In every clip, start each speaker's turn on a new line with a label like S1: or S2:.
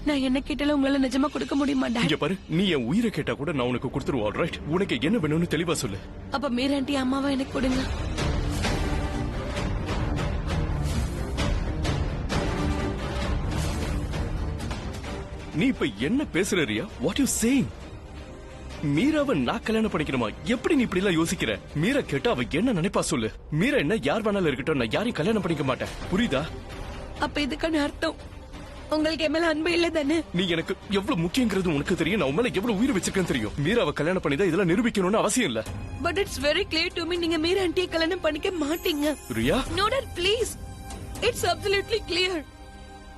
S1: நான் என்ன கேட்டாலும் உங்களால நிஜமா கொடுக்க முடியுமா டாட்?
S2: இங்க பாரு, நீ என் உயிரை கேட்டா கூட நான் உனக்கு கொடுத்துருவோம். ரைட்? உனக்கு என்ன வேணும்னு தெளிவா சொல்லு.
S1: அப்ப மீரா ஆண்டி அம்மாவை எனக்கு கொடுங்க.
S2: நீ இப்ப என்ன பேசுற ரியா? What you saying? மீராவை நான் கல்யாணம் பண்ணிக்கணுமா? எப்படி நீ இப்படி எல்லாம் யோசிக்கிற? மீரா கேட்டா அவ என்ன நினைப்பா சொல்லு. மீரா என்ன யார் வேணாலும் இருக்கட்டும், நான் யாரையும் கல்யாணம் பண்ணிக்க மாட்டேன். புரியுதா?
S1: அப்ப இதுக்கான அர்த்தம் உங்களுக்கு என் மேல அன்பு இல்ல தானே?
S2: நீ எனக்கு எவ்வளவு முக்கியங்கிறது உனக்கு தெரியும். நான் உண்மையில எவ்வளவு உயிர் வச்சிருக்கேன்னு தெரியும். மீராவை கல்யாணம் பண்ணிதான் இதெல்லாம் நிரூபிக்கணும்னு அவசியம் இல்ல.
S1: But it's very clear to me, நீங்க மீரா ஆண்டியை கல்யாணம் பண்ணிக்க மாட்டீங்க.
S2: Riya,
S1: no dad please. It's absolutely clear.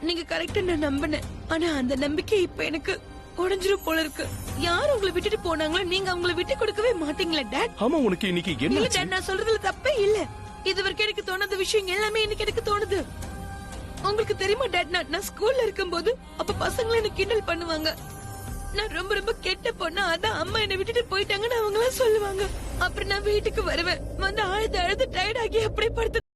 S1: நீங்க கரெக்ட்டா நான் நம்பினேன். ஆனா அந்த நம்பிக்கை இப்ப எனக்கு உடைஞ்சிரும் போல இருக்கு. யார் உங்களை விட்டுட்டு போனாங்களோ நீங்க அவங்களை விட்டு கொடுக்கவே மாட்டீங்களா டாட்?
S2: ஆமா, உனக்கு இன்னைக்கு
S1: இல்ல
S2: என்ன?
S1: டாட், நான் சொல்றதுல தப்பே இல்ல. இது வரைக்கும் எனக்கு தோணாத விஷயம் எல்லாமே இன்னைக்கு எனக்கு தோணுது. உங்களுக்கு தெரியுமா டாட், நான் ஸ்கூல்ல இருக்கும்போது அப்ப பசங்களை என்ன கிண்டல் பண்ணுவாங்க. நான் ரொம்ப ரொம்ப கெட்ட பொண்ணு, அதான் அம்மா என்ன விட்டுட்டு போயிட்டாங்கன்னு அவங்க எல்லாம் சொல்லுவாங்க. அப்புறம் நான் வீட்டுக்கு வருவேன், வந்து அழுது அழுது டயர்ட் ஆகி அப்படியே படுத்து.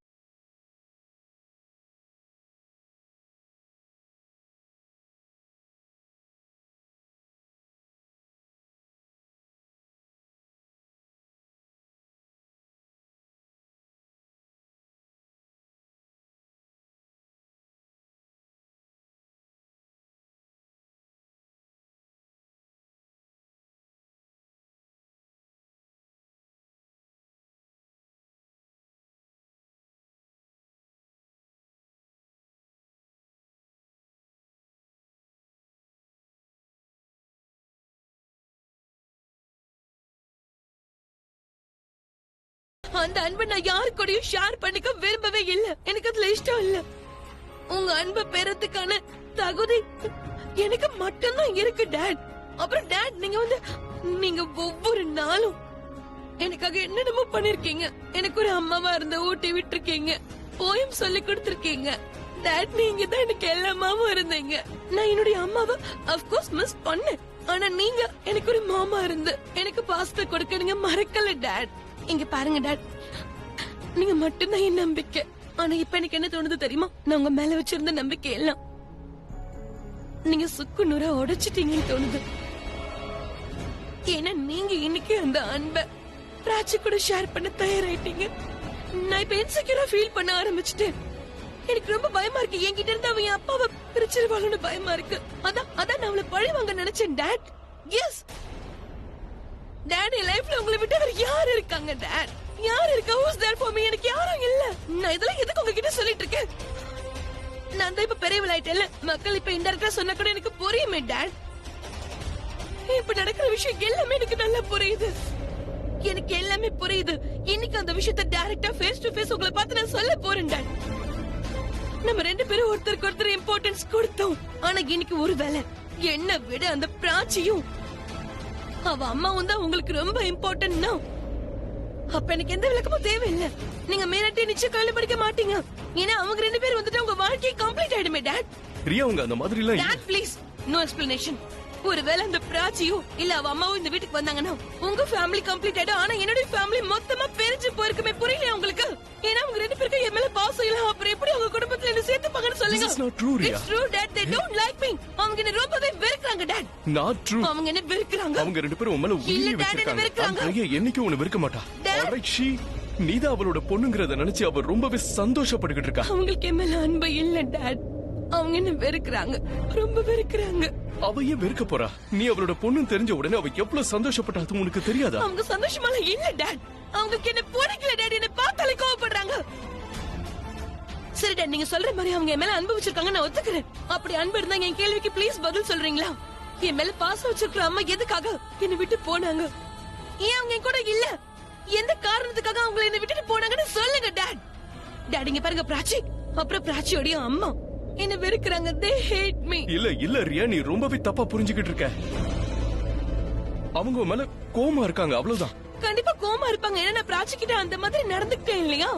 S1: அந்த அன்பை நான் யாரு கூடயும் ஷேர் பண்ணிக்க விரும்பவே இல்ல. எனக்கு அதுல இஷ்டம் இல்ல. உங்க அன்பை பெறத்துக்கான தகுதி எனக்கு மட்டும்தான் இருக்கு டாட். அப்புறம் டாட், நீங்க ஒவ்வொரு நாளும் எனக்காக என்னென்னமோ பண்ணிருக்கீங்க. எனக்கு ஒரு அம்மாவா இருந்த ஊட்டி விட்டுருக்கீங்க, போயும் சொல்லி கொடுத்திருக்கீங்க. டாட், நீங்க தான் எனக்கு எல்லாமாவும் இருந்தீங்க. நான் என்னுடைய அம்மாவை அப்கோர்ஸ் மிஸ் பண்ணேன். ஆனா நீங்க எனக்கு ஒரு மாமா இருந்து எனக்கு பாசத்தை கொடுக்க நீங்க மறக்கல டாட். இங்க பாருங்க டாட், நீங்க மட்டும்தான் என் நம்பிக்கை. ஆனா இப்ப எனக்கு என்ன தோணுது தெரியுமா? நான் உங்க மேல வச்சிருந்த நம்பிக்கை எல்லாம் நீங்க சுக்கு நூறா உடைச்சிட்டீங்கன்னு தோணுது. ஏன்னா நீங்க இன்னைக்கு அந்த அன்பை பிராச்சி கூட ஷேர் பண்ண தயாராயிட்டீங்க. நான் இப்ப இன்செக்யூரா ஃபீல் பண்ண ஆரம்பிச்சிட்டேன். எனக்கு ரொம்ப பயமா இருக்கு. என்கிட்ட இருந்து அவன் என் அப்பாவை பிரிச்சிருவாளுன்னு பயமா இருக்கு. அதான் நான் அவளை பழி வாங்க நினைச்சேன் டாட். எஸ் டாட், என் லைஃப்ல உங்களை விட்டு வேற யார் இருக்காங்க டாட்? யார் இருக்கா? Who's there for me? எனக்கு யாரும் இல்ல. நான் இதெல்லாம் எதுக்கு உங்ககிட்ட சொல்லிட்டு இருக்கேன்? நான் தான் இப்ப பெரியவளாயிட்டேன்ல. மக்கள் இப்ப இன்டெரக்டா சொன்னா கூட எனக்கு புரியுமே டாட். இப்ப நடக்கிற விஷயம் எல்லாமே எனக்கு நல்லா புரியுது. எனக்கு எல்லாமே புரியுது. இன்னைக்கு அந்த விஷயத்தை டைரக்டா ஃபேஸ் டு ஃபேஸ் உங்களை பார்த்து நான் சொல்ல போறேன் டாட். நம்ம ரெண்டு பேரும் ஒருத்தருக்கு ஒருத்தர் இம்பார்ட்டன்ஸ் கொடுத்தோம். ஆனா இன்னைக்கு ஒரு வேலை என்ன விட அந்த பிராச்சியும் அவ அம்மாவும் தான் உங்களுக்கு ரொம்ப இம்பார்ட்டன்ட்னா அப்ப எனக்கு எந்த விளக்கமும் தேவையில்லை. நீங்க மேலட்டே நிச்சயம் கல்யாணம் படிக்க மாட்டீங்க. ஏன்னா அவங்க ரெண்டு பேரும் வந்துட்டு உங்க வாழ்க்கை கம்ப்ளீட் ஆயிடுமே டாட்.
S2: ரியா, உங்க அந்த மாதிரி எல்லாம்
S1: டாட் ப்ளீஸ், நோ எக்ஸ்பிளனேஷன். ஒருவேளை அந்த பிராச்சியும் இல்ல அவ அம்மாவும் இந்த வீட்டுக்கு வந்தாங்கன்னா உங்க ஃபேமிலி கம்ப்ளீட் ஆயிடும். ஆனா என்னுடைய ஃபேமிலி மொத்தமா பிரிஞ்சு போயிருக்குமே. புரியல உங்களுக்கு? ஏன்னா அவங்க ரெண்டு பேருக்கு என் மேல பாசம் இல்ல. அப்புறம் எப்படி அவங்க குடும்பத்துல என்ன சேர்த்துப்பாங்கன்னு சொல்லுங்க.
S2: This is not true, Riya.
S1: It's true that they don't like me. அவங்க என்ன ரொம்பவே வெறுக்கறாங்க டாட்.
S2: Not true.
S1: அவங்க என்ன வெறுக்கறாங்க.
S2: அவங்க ரெண்டு பேரும் உம்மல உயிரை வச்சிருக்காங்க. ரியா என்னைக்கு உன்னை வெறுக்க மாட்டா. ஆல்ரைட், ஷீ நீதான் அவளோட பொண்ணுங்கறத நினைச்சு அவ ரொம்பவே சந்தோஷப்பட்டுக்கிட்டு இருக்கா.
S1: அவங்களுக்கு என் மேல அன்பு இல்ல டாட். அவங்க என்ன வெறுக்கறாங்க, ரொம்ப வெறுக்கறாங்க.
S2: அவ ஏன் வெறுக்க போறா? நீ அவளோட பொண்ணுன்னு தெரிஞ்ச உடனே அவ எவ்வளவு சந்தோஷப்பட்டா அது உனக்கு தெரியாதா?
S1: அவங்க சந்தோஷமால இல்ல டாட். அவங்களுக்கு என்ன பிடிக்கல டாட். என்ன பார்த்தாலே கோவப்படுறாங்க. சரி டாட், நீங்க சொல்ற மாதிரி அவங்க என் மேல அன்பு வச்சிருக்காங்க, நான் ஒத்துக்கிறேன். அப்படி அன்பு இருந்தா என் கேள்விக்கு ப்ளீஸ் பதில் சொல்றீங்களா? என் மேல பாசம் வச்சிருக்கிற அம்மா எதுக்காக என்னை விட்டு போனாங்க? ஏன் அவங்க என் கூட இல்ல? எந்த காரணத்துக்காக அவங்க என்னை விட்டுட்டு போனாங்கன்னு சொல்லுங்க டாட். டாட், இங்க பாருங்க, பிராச்சி அப்புறம் பிராச்சியோட அம்மா என்ன வெறுக்கறாங்க. they hate me.
S2: இல்ல ரியா, நீ ரொம்பவே தப்பா புரிஞ்சுக்கிட்டு இருக்க. அவங்க மேல கோவமா இருக்காங்க, அவ்வளவுதான்.
S1: கண்டிப்பா கோவமா இருப்பாங்க. ஏன்னா நான் பிராச்சி கிட்ட அந்த மாதிரி நடந்துக்கிட்டேன் இல்லையா?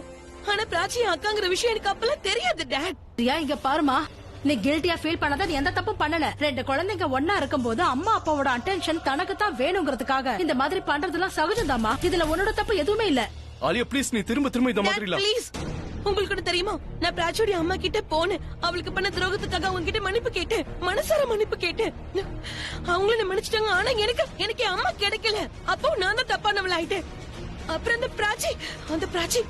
S1: ஆனா பிராச்சி அக்காங்கிற விஷயம் எனக்கு அப்பெல்லாம் தெரியாது டாட்.
S3: ரியா, இங்க பாருமா, நீ கில்ட்டியா ஃபீல் பண்ணாத. நீ எந்த தப்பும் பண்ணல. ரெண்டு குழந்தைங்க ஒன்னா இருக்கும்போது அம்மா அப்பாவோட அட்டென்ஷன் தனக்கு தான் வேணுங்கிறதுக்காக இந்த மாதிரி பண்றதெல்லாம் சகஜம்தாம்மா. இதுல உன்னோட தப்பு எதுவுமே இல்ல.
S2: ஆலியா ப்ளீஸ், நீ திரும்ப திரும்ப இந்த மாதிரி இல்ல.
S1: ப்ளீஸ், உங்களுக்கு ஒண்ணு தெரியுமா, நான் பிராச்சியோட அம்மா கிட்ட போனேன். அவளுக்கு பண்ண துரோகத்துக்காக அவங்க கிட்ட மன்னிப்பு கேட்டேன், மனசார மன்னிப்பு கேட்டேன். அவங்கள என்ன மன்னிச்சிட்டாங்க. ஆனா எனக்கு என் அம்மா கிடைக்கல. அப்போ நான் தான் தப்பானவள ஆயிட்டேன். அப்புறம் அந்த பிராச்சி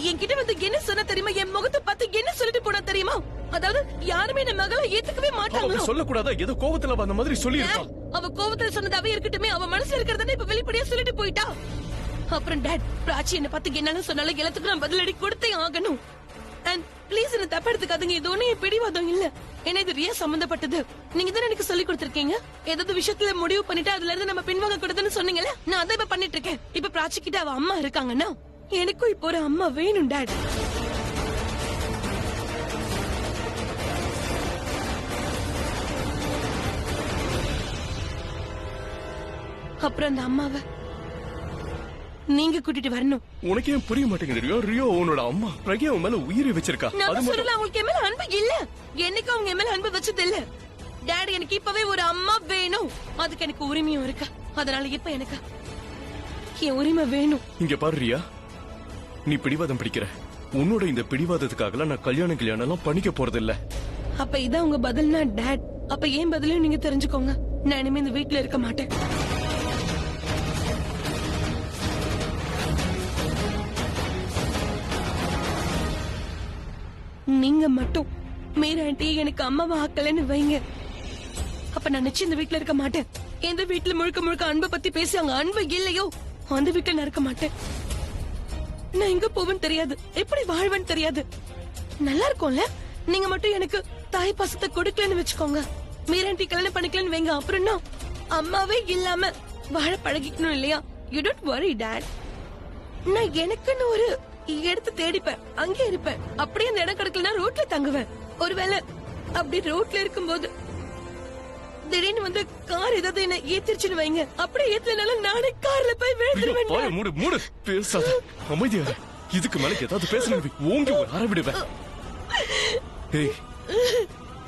S1: என்கிட்ட வந்து என்ன சொன்ன தெரியுமா, என் முகத்தை பார்த்து என்ன சொல்லிட்டு போனா தெரியுமா, அதாவது யாருமே என்ன மகளை ஏத்துக்கவே மாட்டாங்களோ.
S2: சொல்லக்கூடாதா, ஏதோ கோவத்துல அந்த மாதிரி சொல்லி இருக்கா.
S1: அவ கோவத்துல சொன்னதாவே இருக்கட்டுமே, அவ மனசுல இருக்கிறத இப்ப வெளிப்படையா சொல்லிட்டு போயிட்டா. அப்புறம் டாட், பிராச்சி என்ன பார்த்து என்னன்னு சொன்னாலும் எல்லாத்துக்கும் நான் பதிலடி கொடுத்தே ஆகணும். அண்ட் ப்ளீஸ் என்ன தப்பா எடுத்துக்காதீங்க, இது ஒண்ணு என் பிடிவாதம் இல்ல. ஏன்னா இது ரியா சம்பந்தப்பட்டது. நீங்க தான் எனக்கு சொல்லி கொடுத்திருக்கீங்க, ஏதாவது விஷயத்துல முடிவு பண்ணிட்டு அதுல இருந்து நம்ம பின்வாங்க கூடாதுன்னு சொன்னீங்கல்ல. நான் அதை இப்ப பண்ணிட்டு இருக்கேன். இப்ப பிராச்சி கிட்ட அவ அம்மா இருக்காங்கன்னா எனக்கும் இப்போ ஒரு அம்மா வேணும் டாட். அப்புறம் அந்த அம்மாவை நீங்க கூட்டிட்டு வரணும்.
S2: உனக்கு ஏன் புரிய மாட்டேங்குது ரியோ? ரியோ உன்னோட அம்மா பிரக்யா உன் மேல உயிரை வச்சிருக்கா.
S1: நான் சொல்லல அவங்களுக்கு என் மேல அன்பு இல்ல, என்னைக்கும் அவங்க என் மேல அன்பு வச்சது இல்ல. டாடி எனக்கு இப்பவே ஒரு அம்மா வேணும், அதுக்கு எனக்கு உரிமையும் இருக்கு. அதனால இப்ப எனக்கு என் உரிமை வேணும்.
S2: இங்க பாரு ரியா, நீ பிடிவாதம் பிடிக்கிற. உன்னோட இந்த பிடிவாதத்துக்காக நான் கல்யாணம் எல்லாம் பண்ணிக்க போறது இல்ல.
S1: அப்ப இதான் உங்க பதில்னா டாட், அப்ப ஏன் பதிலும் நீங்க தெரிஞ்சுக்கோங்க. நான் இனிமே இந்த வீட்டுல இருக்க மாட்டேன். நீங்க மட்டும் மீரா ஆண்டி எனக்கு அம்மாவை ஆக்கலன்னு வைங்க, அப்ப நான் நிச்சயம் இந்த வீட்டுல இருக்க மாட்டேன். எந்த வீட்டுல முழுக்க முழுக்க அன்பை பத்தி பேசி அங்க அன்பு இல்லையோ அந்த வீட்டுல நான் இருக்க மாட்டேன். நான் எங்க போவேன்னு தெரியாது, எப்படி வாழ்வேன்னு தெரியாது. நல்லா இருக்கும்ல, நீங்க மட்டும் எனக்கு தாய் பாசத்தை கொடுக்கலன்னு வச்சுக்கோங்க. மீராண்டி கல்யாணம் பண்ணிக்கலன்னு வைங்க, அப்புறம்னா அம்மாவே இல்லாம வாழ பழகிக்கணும் இல்லையா? You don't worry dot. நான் எனக்குன்னு ஒரு இடத்தை தேடிப்பேன், அங்கே இருப்பேன். அப்படியே அந்த இடம் கிடைக்கலன்னா ரோட்ல தங்குவேன். ஒருவேளை அப்படி ரோட்ல இருக்கும்போது திடீர்னு வந்து கார் ஏதாவது என்ன ஏத்திருச்சுன்னு வைங்க, அப்படியே ஏத்தலனாலும் நானே கார்ல போய் விழுந்துருவேன்.
S2: மூடு மூடு, பேசாத, அமைதியா. இதுக்கு மேல ஏதாவது பேசணும் ஓங்கி ஒரு அற விடுவேன். Hey,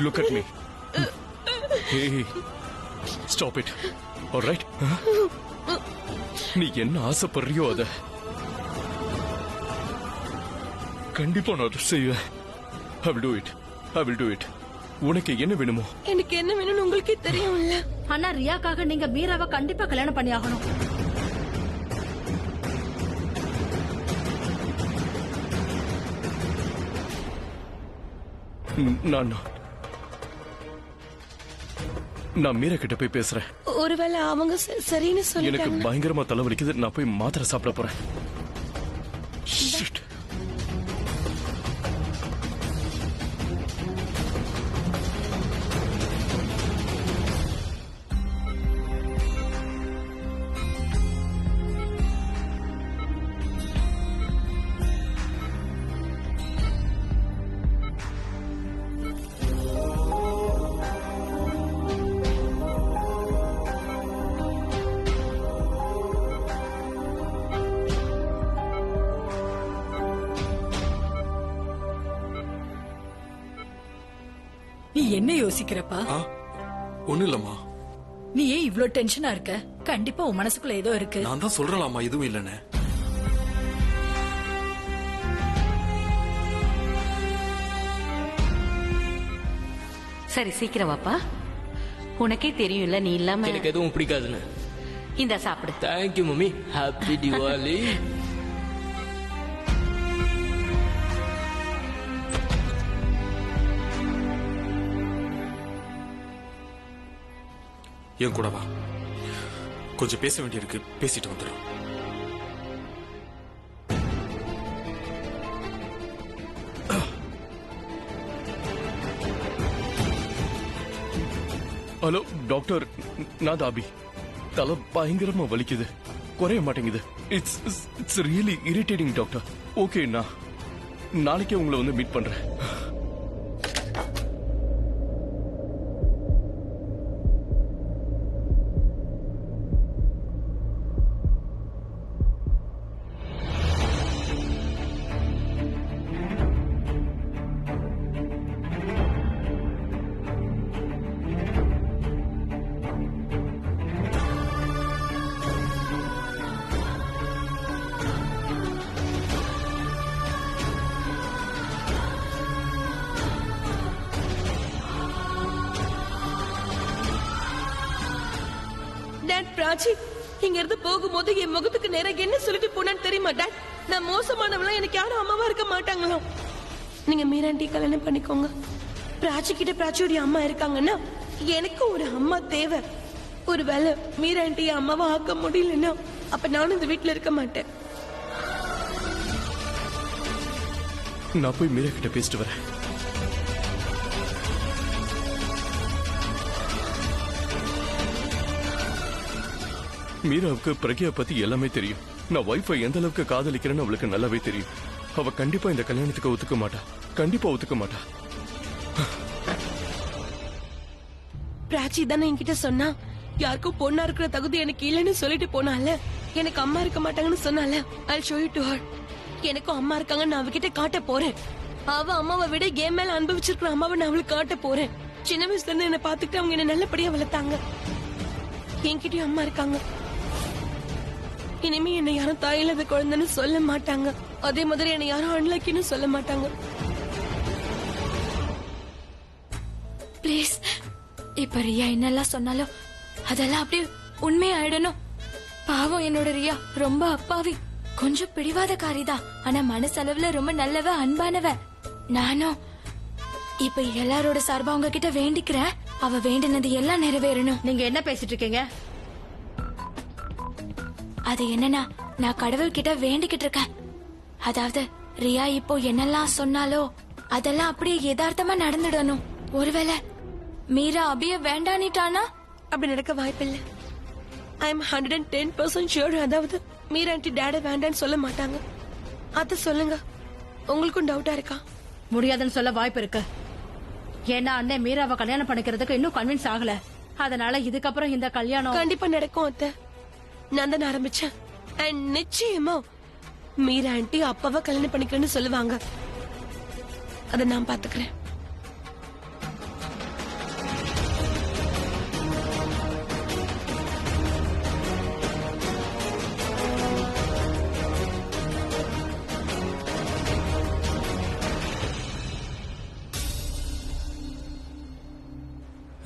S2: look at me. Hey, stop it. All right? நீ என்ன ஆசைப்படுறியோ அத கண்டிப்பா நான் செய்வேன். I will do it. I will do it. உனக்கு என்ன வேணுமோ?
S1: எனக்கு என்ன வேணும்னு உங்களுக்கே தெரியும்ல.
S3: ஆனா ரியாக்காக நீங்க மீராவை கண்டிப்பா கல்யாணம் பண்ணி ஆகணும்.
S2: நான் மீரா கிட்ட போய் பேசுறேன்.
S1: ஒருவேளை அவங்க சரின்னு சொல்லி
S2: எனக்கு பயங்கரமா தலைவலிக்குது, நான் போய் மாத்திரை சாப்பிட போறேன்.
S4: நீ என்ன யோசிக்கிறப்பா?
S5: ஒண்ணு இல்லம்மா.
S4: நீ ஏன் இவ்ளோ டென்ஷனா இருக்க? கண்டிப்பா உன் மனசுக்குள்ள ஏதோ இருக்கு.
S5: நான் தான் சொல்றேன்மா, எதுவும் இல்லன்னு.
S6: சரி சீக்கிரம் வாப்பா. உனக்கே தெரியும்ல நீ இல்லாம
S7: எனக்கு எதுவும் பிடிக்காதுன்னு.
S6: இந்த சாப்பிடு.
S7: Thank you mummy. ஹாப்பி தீபாவளி.
S5: என் கூட வா, கொஞ்சம் பேச வேண்டியிருக்கு, பேசிட்டு வந்துடும்.
S2: ஹலோ டாக்டர், நான் தாபி. தலை பயங்கரமா வலிக்குது, குறைய மாட்டேங்குது. It's really irritating doctor. Okay, நான் நாளைக்கே உங்களை வந்து மீட் பண்றேன்.
S1: டாட் பிராச்சி இங்க இருந்து போகும்போது என் முகத்துக்கு நேரம் என்ன சொல்லிட்டு போனான்னு தெரியுமா டாட்? நான் மோசமானவளாம், எனக்கு யாரும் அம்மாவா இருக்க மாட்டாங்களோ. நீங்க மீராண்டி கல்யாணம் பண்ணிக்கோங்க. பிராச்சி கிட்ட பிராச்சியோட அம்மா இருக்காங்கன்னா எனக்கு ஒரு அம்மா தேவை. ஒருவேளை மீராண்டி அம்மாவா ஆக்க முடியலன்னா அப்ப நானும் இந்த வீட்டுல இருக்க மாட்டேன்.
S2: நான் போய் மீரா கிட்ட பேசிட்டு வரேன். மீராவுக்கு பிரக்யா பத்தி எல்லாமே தெரியும். நான் வைஃபை எந்த அளவுக்கு காதலிக்கிறேன்னு அவளுக்கு நல்லாவே தெரியும். அவ கண்டிப்பா இந்த கல்யாணத்துக்கு ஒத்துக்க மாட்டா. கண்டிப்பா ஒத்துக்க மாட்டா.
S1: பிராச்சி தானே என்கிட்ட சொன்னா யாருக்கும் பொண்ணா இருக்கிற தகுதி எனக்கு இல்லைன்னு சொல்லிட்டு போனால. எனக்கு அம்மா இருக்க மாட்டாங்கன்னு சொன்னால. I'll show you to her. எனக்கும் அம்மா இருக்காங்க, நான் அவகிட்ட காட்ட போறேன். அவ அம்மாவை விட என் மேல அனுபவிச்சிருக்கிற அம்மாவை நான் அவளுக்கு காட்ட போறேன். சின்ன வயசுல இருந்து என்ன பாத்துக்கிட்டு அவங்க என்ன நல்லபடியா வளர்த்தாங்க. என்கிட்டயும் அம்மா இருக்காங்க. இனிமே என்ன யாரும் தாயில்லாத குழந்தைன்னு சொல்ல மாட்டாங்க. அதே மாதிரி என்ன யாரும் அன்லக்கின்னு சொல்ல மாட்டாங்க.
S8: ப்ளீஸ், இப்ப ரியா என்னெல்லாம் சொன்னாலும் அதெல்லாம் அப்படியே உண்மையாயிடணும். பாவம் என்னோட ரியா ரொம்ப அப்பாவி, கொஞ்சம் பிடிவாதக்காரிதான். ஆனா மனசளவுல ரொம்ப நல்லவ, அன்பானவ. நானும் இப்ப எல்லாரோட சார்பா உங்ககிட்ட வேண்டிக்கிறேன். அவ வேண்டினது எல்லாம் நிறைவேறணும்.
S3: நீங்க என்ன பேசிட்டு இருக்கீங்க?
S8: அது என்னன்னா, நான் கடவுள் கிட்ட வேண்டிக்கிட்டு இருக்கேன். அதாவது ரியா இப்போ என்னெல்லாம் சொன்னாலோ அதெல்லாம் அப்படியே யதார்த்தமா நடந்துடணும். ஒருவேளை மீரா அபிய வேண்டானிட்டானா?
S1: அப்படி நடக்க வாய்ப்பில்லை. I am 110% sure. அதாவது மீராண்டி டேட வேண்டான்னு சொல்ல மாட்டாங்க. அத சொல்லுங்க. உங்களுக்கும் டவுட்டா இருக்கா?
S3: முடியாதுன்னு சொல்ல வாய்ப்பு இருக்கு. ஏன்னா அண்ணன் மீராவை கல்யாணம் பண்ணிக்கிறதுக்கு இன்னும் கன்வின்ஸ் ஆகல. அதனால இதுக்கப்புறம் இந்த கல்யாணம்
S1: கண்டிப்பா நடக்கும் அத்தை. நான் தான் ஆரம்பிச்சேன். அண்ட் நிச்சயமா மீரா ஆண்டி அப்பாவை கல்யாணம் பண்ணிக்கிறேன்னு சொல்லுவாங்க. அத நான் பாத்துக்கிறேன்.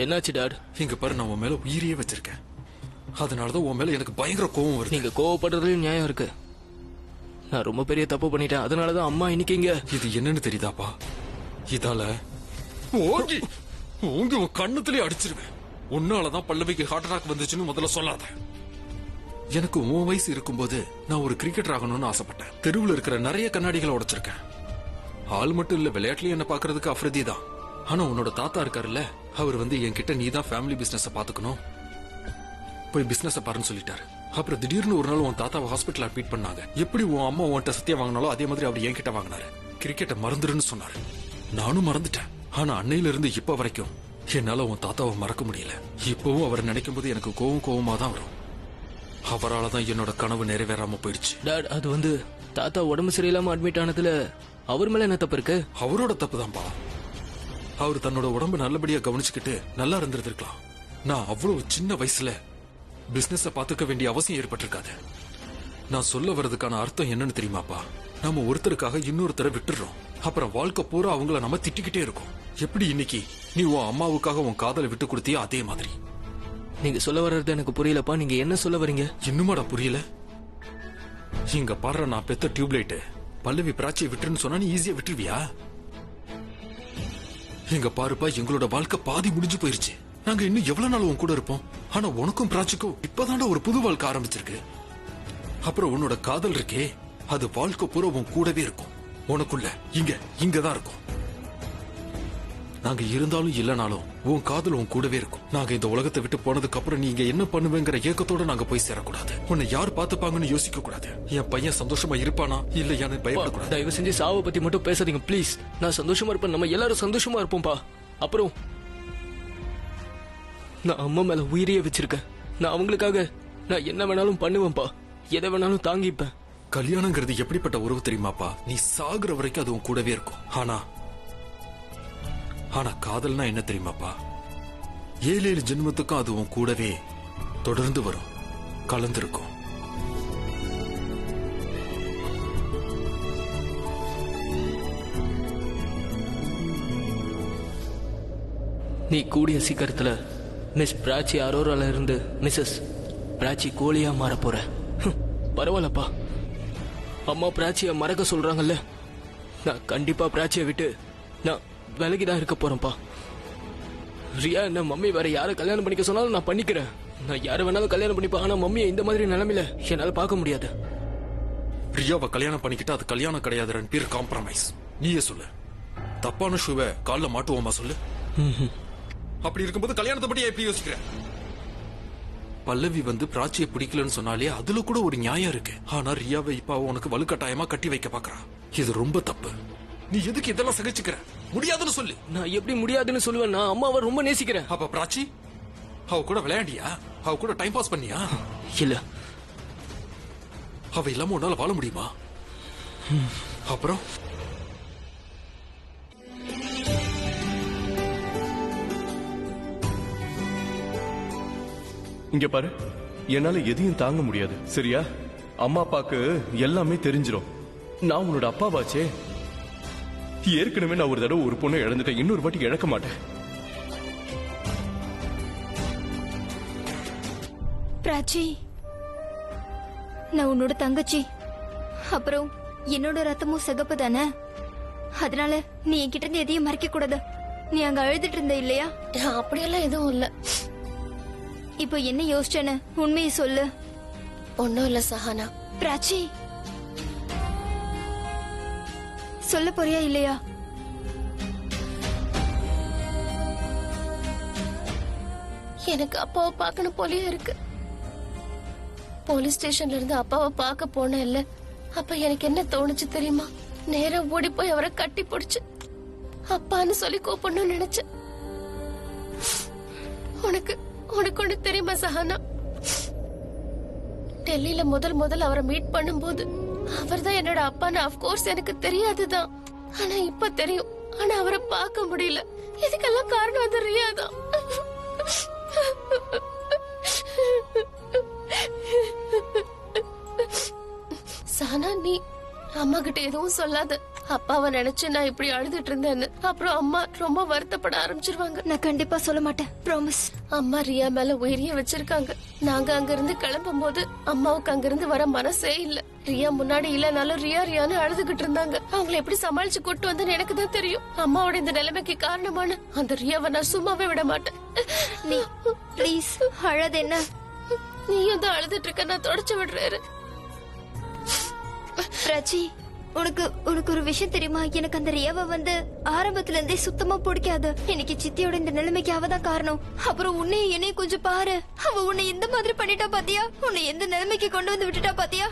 S7: என்னாச்சு டாட்?
S5: இங்க பாரு, நான் உன் மேல உயிரியே வச்சிருக்கேன். அதனாலதான் உன் மேல எனக்கு பயங்கர கோவம் வருது.
S7: நீங்க கோவப்படுறதுலயும் நியாயம் இருக்கு. நான் ரொம்ப பெரிய தப்பு பண்ணிட்டேன். அதனாலதான் அம்மா இன்னைக்கு இங்க.
S5: இது என்னன்னு தெரியுதாப்பா? இதால ஓங்கி உன் கண்ணத்திலே அடிச்சிருவேன். உன்னாலதான் பல்லவிக்கு ஹார்ட் அட்டாக் வந்துச்சுன்னு முதல்ல சொல்லாத. எனக்கு உன் வயசு இருக்கும்போது நான் ஒரு கிரிக்கெட்டர் ஆகணும்னு ஆசைப்பட்டேன். தெருவில் இருக்கிற நிறைய கண்ணாடிகளை உடைச்சிருக்கேன். ஆள் மட்டும் இல்ல, விளையாட்டுலயும் என்ன பாக்குறதுக்கு அஃப்ரதி தான். ஆனா உன்னோட தாத்தா இருக்காருல்ல, அவர் என்கிட்ட நீ தான் ஃபேமிலி பிசினஸ் பாத்துக்கணும், போய் பிசினஸ் பாருன்னு சொல்லிட்டாரு. அப்புறம் திடீர்னு ஒரு நாள் உன் தாத்தாவை ஹாஸ்பிட்டல் அட்மிட் பண்ணாங்க. எப்படி உன் அம்மா உன்கிட்ட சத்தியம் வாங்கினாலோ அதே மாதிரி அவர் என்கிட்ட வாங்கினாரு. கிரிக்கெட்டை மறந்துருன்னு சொன்னாரு. நானும் மறந்துட்டேன். ஆனா அன்னையில இருந்து இப்ப வரைக்கும் என்னால உன் தாத்தாவை மறக்க முடியல. இப்பவும் அவரை நினைக்கும் போது எனக்கு கோவமா தான் வரும். அவரால் தான் என்னோட கனவு நிறைவேறாம போயிடுச்சு.
S7: டாட், அது தாத்தா உடம்பு சரியில்லாம அட்மிட் ஆனதுல அவர் மேல என்ன தப்பு இருக்கு?
S5: அவரோட தப்பு தான்பா. அவர் தன்னோட உடம்பு நல்லபடியா கவனிச்சுக்கிட்டு நல்லா இருந்திருக்கலாம். நான் அவ்வளவு சின்ன வயசுல பிசினஸ பாத்துக்க வேண்டிய அவசியம் ஏற்பட்டிருக்காது. நான் சொல்ல வர்றதுக்கான அர்த்தம் என்னன்னு தெரியுமாப்பா? நம்ம ஒருத்தருக்காக இன்னொருத்தரை விட்டுறோம், அப்புறம் வாழ்க்கை பூரா அவங்கள நம்ம திட்டிக்கிட்டே இருக்கோம். எப்படி இன்னைக்கு நீ உன் அம்மாவுக்காக உன் காதலை விட்டு கொடுத்தியோ அதே மாதிரி.
S7: நீங்க சொல்ல வர்றது எனக்கு புரியலப்பா. நீங்க என்ன சொல்ல வரீங்க?
S5: இன்னுமாடா புரியல? இங்க பாடுற, நான் பெத்த டியூப்லைட் பல்லவி பிராச்சியை விட்டுருன்னு சொன்னா நீ ஈஸியா விட்டுருவியா? எங்க பாருப்பா, எங்களோட வாழ்க்கை பாதி முடிஞ்சு போயிருச்சு. நாங்க இன்னும் எவ்வளவு நாள் உன் கூட இருப்போம்? ஆனா உனக்கும் பிராச்சிக்கும் இப்பதான்டா ஒரு புது வாழ்க்கை ஆரம்பிச்சிருக்கு. அப்புறம் உன்னோட காதல் இருக்கே, அது வாழ்க்கை பூரா உன் கூடவே இருக்கும். உனக்குள்ள இங்கதான் இருக்கும். நாங்க இருந்தாலும் இல்லனாலும் உன் காதல் உன் கூடவே இருக்கும். நாங்க இந்த உலகத்தை விட்டு போனதுக்கு அப்புறம் நீங்க என்ன பண்ணுவேங்கிற ஏக்கத்தோட நாங்க போய் சேரக்கூடாது. உன்னை யார் பாத்துப்பாங்கன்னு யோசிக்க கூடாது. என் பையன் சந்தோஷமா இருப்பானா இல்லையான்னு பயப்படக்கூடாது.
S7: தயவு செஞ்சு சாவை பத்தி மட்டும் பேசாதீங்க ப்ளீஸ். நான் சந்தோஷமா இருப்பேன். நம்ம எல்லாரும் சந்தோஷமா இருப்போம்பா. அப்புறம் நான் அம்மா மேல உயிரியே வச்சிருக்கேன். நான் அவங்களுக்காக நான் என்ன வேணாலும் பண்ணுவேன்பா. எதை வேணாலும் தாங்கிப்பேன்.
S5: கல்யாணங்கிறது எப்படிப்பட்ட உறவு தெரியுமாப்பா? நீ சாகுற வரைக்கும் அது உன் கூடவே இருக்கும். ஆனா காதல்னா என்ன தெரியுமாப்பா? 7 ஜென்மத்துக்கும் அது உன் கூடவே தொடர்ந்து வரும், கலந்திருக்கும்.
S7: நீ கூடிய சீக்கிரத்துல மிஸ் பிராச்சி அரோரால இருந்து மிஸ்ஸஸ் பிராச்சி கோழியா மாற போற. பரவாயில்லப்பா, அம்மா பிராச்சிய மறக்க சொல்றாங்கல்ல, நான் கண்டிப்பா பிராச்சிய விட்டு நான் விலகிதான் இருக்க போறேன்ப்பா. ரியா என்ன மம்மி வேற யாரை கல்யாணம் பண்ணிக்க சொன்னாலும் நான் பண்ணிக்கிறேன். நான் யாரை வேணாலும் கல்யாணம் பண்ணிப்பேன். ஆனா மம்மியை இந்த மாதிரி நிலைமையில என்னால பார்க்க முடியாது.
S5: ரியாவை கல்யாணம் பண்ணிக்கிட்டு அது கல்யாணம் கிடையாது, 2 பேர் காம்ப்ரமைஸ். நீயே சொல்லு, தப்பான ஷூவை கால்ல மாட்டுவோமா சொல்லு. அப்படி இருக்கும்போது கல்யாணத்தை பத்தி எப்படி யோசிக்கிற? பல்லவி வந்து பிராச்சியை பிடிக்கலன்னு சொன்னாலே அதுல கூட ஒரு நியாயம் இருக்கு. ஆனா ரியாவை இப்ப உனக்கு வலுக்கட்டாயமா கட்டி வைக்க பாக்குறா. இது ரொம்ப தப்பு. நீ எதுக்கு இதெல்லாம் சகிச்சுக்கிற? முடியாதுன்னு சொல்லு.
S7: நான் எப்படி முடியாதுன்னு சொல்லுவேன்? நான் அம்மாவை ரொம்ப நேசிக்கிறேன்.
S5: அப்ப பிராச்சி அவ கூட விளையாண்டியா? அவ கூட டைம் பாஸ் பண்ணியா?
S7: இல்ல.
S5: அவ இல்லாம உன்னால வாழ முடியுமா? அப்புறம்
S2: இங்க பாரு, என்னால எதையும் தாங்க முடியாது, சரியா? அம்மா அப்பாக்கு எல்லாமே தெரிஞ்சிரும். நான் உன்னோட அப்பாவாச்சே. ஏற்கனவே நான் ஒரு தடவை ஒரு பொண்ணை இழந்துட்டேன், இன்னொரு வாட்டி இழக்க மாட்டேன்.
S8: பிராச்சி, நான் உன்னோட தங்கச்சி. அப்புறம் என்னோட ரத்தமும் சிகப்பு தானே, அதனால நீ என்கிட்ட இருந்து எதையும் மறைக்க கூடாது. நீ அங்க அழுதுட்டு இருந்த இல்லையா?
S1: அப்படியெல்லாம் எதுவும் இல்ல.
S8: இப்போ என்ன யோசிச்சேன்னு உண்மையை சொல்லு.
S1: ஒன்னும் இல்ல சஹானா.
S8: பிராச்சி, சொல்ல போறியா இல்லையா?
S1: எனக்கு அப்பாவை பார்க்கணும் போலயே இருக்கு. போலீஸ் ஸ்டேஷன்ல இருந்து அப்பாவை பார்க்க போன இல்ல, அப்ப எனக்கு என்ன தோணுச்சு தெரியுமா? நேரா ஓடி போய் அவரை கட்டி பிடிச்சு அப்பான்னு சொல்லி கூப்பிடணும்னு நினைச்சேன். உனக்கு ஒண்ணு தெரியுமா சஹானா? டெல்லியில முதல் அவரை மீட் பண்ணும்போது அவர்தான் என்னோட அப்பான்னு அஃப்கோர்ஸ் எனக்கு தெரியாதுதான். ஆனா இப்ப தெரியும். ஆனா அவரை பார்க்க முடியல. இதுக்கெல்லாம் காரணம் வந்து ரியா தான். சஹானா, நீ அம்மா கிட்ட எதுவும் சொல்லாத. அப்பாவை நினைச்சு நான் இப்படி அழுதுட்டு இருந்தேன்னு அப்புறம் அம்மா ரொம்ப வருத்தப்பட ஆரம்பிச்சிருவாங்க.
S8: நான் கண்டிப்பா சொல்ல மாட்டேன், ப்ராமிஸ்.
S1: அம்மா ரியா மேல உயிரிய வச்சிருக்காங்க. நாங்க அங்க இருந்து கிளம்பும் போது அம்மாவுக்கு அங்க இருந்து வர மனசே இல்ல. ரியா முன்னாடி இல்லனாலும் ரியான்னு அழுதுகிட்டு இருந்தாங்க. அவங்களை எப்படி சமாளிச்சு கூட்டு வந்து எனக்கு தான் தெரியும். அம்மாவோட இந்த நிலைமைக்கு காரணமான அந்த ரியாவை நான் சும்மாவே விட மாட்டேன்.
S8: நீ ப்ளீஸ் அழாத. என்ன
S1: நீயும் தான் அழுதுட்டு இருக்க, நான் தொடச்சு விடுறேன்.
S8: பிராச்சி, உனக்கு ஒரு விஷயம் தெரியுமா? எனக்கு அந்த ரியாவை வந்து ஆரம்பத்துல இருந்தே சுத்தமா பிடிக்காது. எனக்கு சித்தியோட இந்த நிலைமைக்கு அவதான் காரணம். அப்புறம் உன்னையும் என்னையும் கொஞ்சம் பாரு. அவ உன்னை இந்த மாதிரி பண்ணிட்டா பாத்தியா? உன்னை எந்த நிலைமைக்கு கொண்டு வந்து விட்டுட்டா பாத்தியா?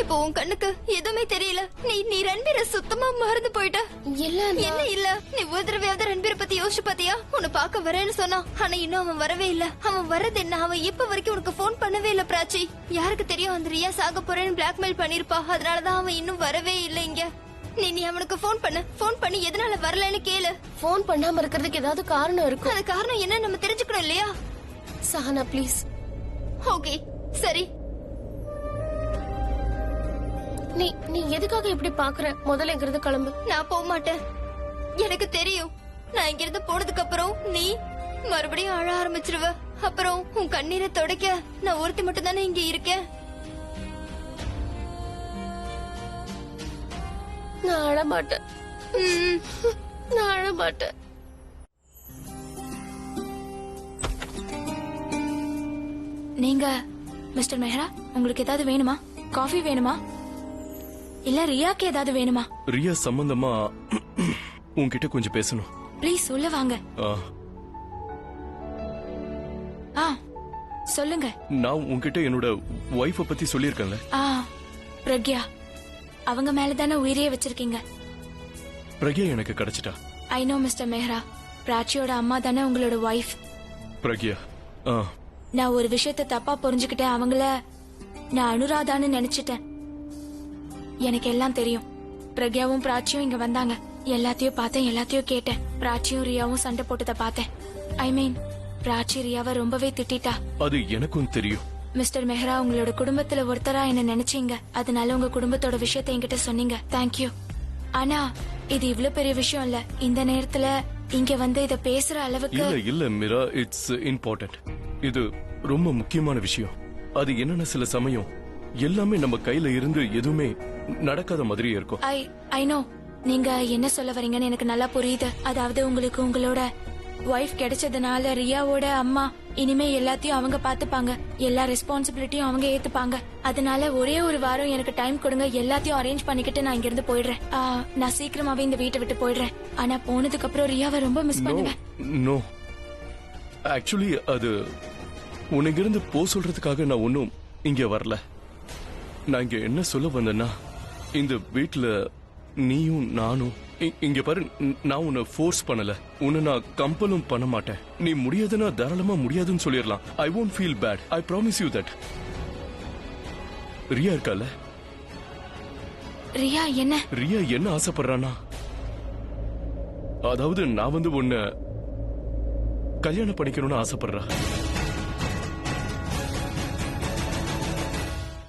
S8: இப்போ உன் கண்ணுக்கு எதுவுமே தெரியல. நீ ரன்பீரை சுத்தமா மறந்து போயிட்ட. என்ன இல்ல, நீ ஒரு தடவையாவது ரன்பீரை பத்தி யோசிச்சு பாத்தியா? உன்னை பாக்க வரேன்னு சொன்னா, ஆனா இன்னும் அவன் வரவே இல்ல. அவன் வர்றது என்ன? அவன் இப்ப வரைக்கும் உனக்கு போன் பண்ணவே இல்ல பிராச்சி. யாருக்கு தெரியும் அந்த ரியா சாக போறேன்னு பிளாக்மெயில் பண்ணிருப்பா. அதனாலதான் அவன் இன்னும் வரவே இல்ல இங்க. நீ அவனுக்கு போன் பண்ணி எதனால வரலன்னு கேளு.
S1: போன் பண்ணாம இருக்கிறதுக்கு ஏதாவது காரணம் இருக்கும்.
S8: அந்த காரணம் என்ன நம்ம தெரிஞ்சுக்கணும் இல்லையா?
S1: சஹானா ப்ளீஸ்.
S8: ஓகே சரி.
S1: நீ எதுக்காக இப்படி பாக்குற? முதல்ல இங்கிருந்து கிளம்பு.
S8: நான் போக மாட்டேன். எனக்கு தெரியும், நான் இங்கிருந்து போனதுக்கு அப்புறம் நீ மறுபடியும் அழ ஆரம்பிச்சிருவ. அப்புறம் உன் கண்ணீரை துடைக்க நான் ஒருத்தி மட்டும் தானே இங்க இருக்கேன்.
S1: நான் அழ மாட்டேன். நான் அழ மாட்டேன்.
S8: நீங்க மிஸ்டர் மெஹ்ரா, உங்களுக்கு ஏதாவது வேணுமா? காஃபி வேணுமா? இல்ல ரியாக்கு ஏதாவது வேணுமா?
S2: ரியா சம்பந்தமா உன்கிட்ட கொஞ்சம் பேசணும்.
S8: ப்ளீஸ் உள்ள வாங்க. சொல்லுங்க.
S2: நான் உன்கிட்ட என்னோட வைஃப பத்தி சொல்லியிருக்கேன்ல.
S8: பிரக்யா, அவங்க மேலதானே உயிரையே வச்சிருக்கீங்க.
S2: பிரக்யா எனக்கு கிடைச்சிட்டா.
S8: ஐ நோ மிஸ்டர் மெஹ்ரா, பிராச்சியோட அம்மா தானே உங்களோட வைஃப்.
S2: பிரக்யா,
S8: நான் ஒரு விஷயத்த தப்பா புரிஞ்சுக்கிட்டேன். அவங்கள நான் அனுராதான்னு நினைச்சிட்டேன். எனக்கு எல்லாம் தெரியும். பிரக்யாவும் பிராச்சியும் இங்க வந்தாங்க. எல்லாத்தையும் பார்த்தேன், எல்லாத்தையும் கேட்டேன். பிராச்சியும் ரியாவும் சண்டை போட்டதை பார்த்தேன். ஐ மீன், பிராச்சி ரியாவை ரொம்பவே திட்டா.
S2: அது எனக்கும் தெரியும்.
S8: மிஸ்டர் மெஹ்ரா, உங்களோட குடும்பத்துல ஒருத்தரா என்ன நினைச்சீங்க. அதனால உங்க குடும்பத்தோட விஷயத்தை என்கிட்ட சொன்னீங்க. தேங்க்யூ. ஆனா இது இவ்ளோ பெரிய விஷயம் இல்ல. இந்த நேரத்துல இங்க வந்து இத பேசுற அளவுக்கு.
S2: இல்ல மீரா, இட்ஸ் இம்பார்ட்டன்ட். இது ரொம்ப முக்கியமான விஷயம். அது என்னன்னா சில சமயம் எல்லாமே நம்ம கையில இருந்து எதுவுமே நடக்காத மாதிரியே இருக்கும்.
S8: ஐ நோ நீங்க என்ன சொல்ல வரீங்கன்னு எனக்கு நல்லா புரியுது. அதாவது உங்களுக்கு உங்களோட ஒய்ஃப் கிடைச்சதுனால ரியாவோட அம்மா இனிமே எல்லாத்தையும் அவங்க பாத்துப்பாங்க, எல்லா ரெஸ்பான்சிபிலிட்டியும் அவங்க ஏத்துப்பாங்க. அதனால ஒரே ஒரு வாரம் எனக்கு டைம் கொடுங்க, எல்லாத்தையும் அரேஞ்ச் பண்ணிக்கிட்டு நான் இங்க இருந்து போயிடுறேன். நான் சீக்கிரமாவே இந்த வீட்டை விட்டு போயிடுறேன். ஆனா போனதுக்கு அப்புறம் ரியாவை ரொம்ப மிஸ் பண்ணுவேன்.
S2: நோ, ஆக்சுவலி அது உனக்கு இருந்து போ சொல்றதுக்காக நான் ஒன்னும் இங்க வரல. நான் இங்க என்ன சொல்ல வந்தேன்னா, இந்த வீட்டுல நீயும் நானும் இங்க பாரு, நான் உன்னை ஃபோர்ஸ் பண்ணல, உன்னை நான் கம்பலும் பண்ண மாட்டேன். நீ முடியாதுன்னா தாராளமா முடியாதுன்னு சொல்லிடலாம். ஐ won't feel bad. I promise you that. Riya இருக்கால, ரியா என்ன ஆசைப்படுறானா, அதாவது நான் உன்னை கல்யாணம் பண்ணிக்கணும்னு ஆசைப்படுறா.